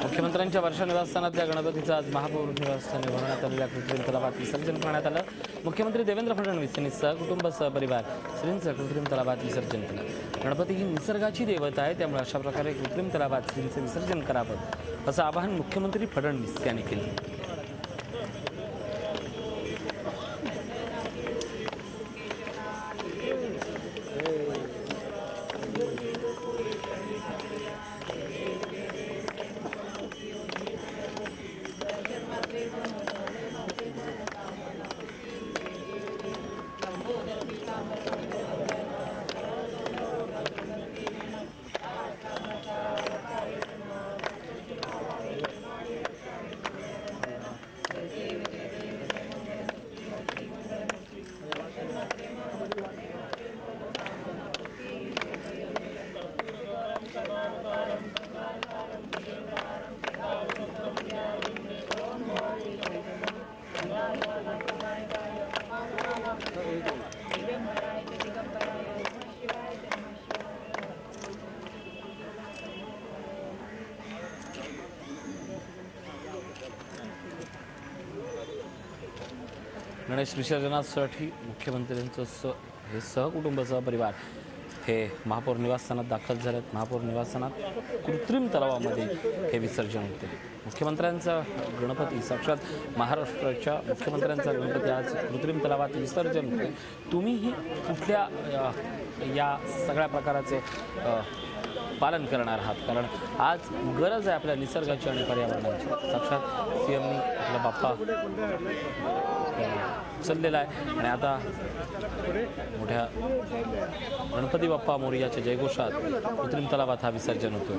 मुख्यमंत्र्यांच्या वर्षा निवासस्थानातल्या गणपतीचं आज महापौर निवासस्थानी भरवण्यात आलेल्या कृत्रिम तलावात विसर्जन करण्यात आलं। मुख्यमंत्री देवेंद्र फडणवीस यांनी सहकुटुंब सहपरिवार श्रींचं कृत्रिम तलावात विसर्जन केलं। गणपती ही निसर्गाची देवता आहे, त्यामुळे अशा प्रकारे कृत्रिम तलावात श्रींचं विसर्जन करावं असं आवाहन मुख्यमंत्री फडणवीस यांनी केलं। गणेश विसर्जनासाठी मुख्यमंत्र्यांचं सहकुटुंब सहपरिवार हे महापौर निवासस्थानात दाखल झालेत। महापौर निवासस्थानात कृत्रिम तलावामध्ये हे विसर्जन होते। मुख्यमंत्र्यांचा गणपती साक्षात महाराष्ट्राच्या मुख्यमंत्र्यांचा गणपती आज कृत्रिम तलावात विसर्जन होते। तुम्हीही कुठल्या या सगळ्या प्रकाराचे पालन करणार आहात, कारण आज गरज आहे आपल्या निसर्गाची आणि पर्यावरणाची। साक्षात सीएमनी आपला बाप्पा उचललेला आहे आणि आता मोठ्या गणपती बाप्पा मोरयाच्या जयघोषात कृत्रिम तलावात हा विसर्जन होतो।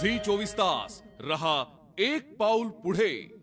झी 24 तास रहा एक पाऊल पुढे।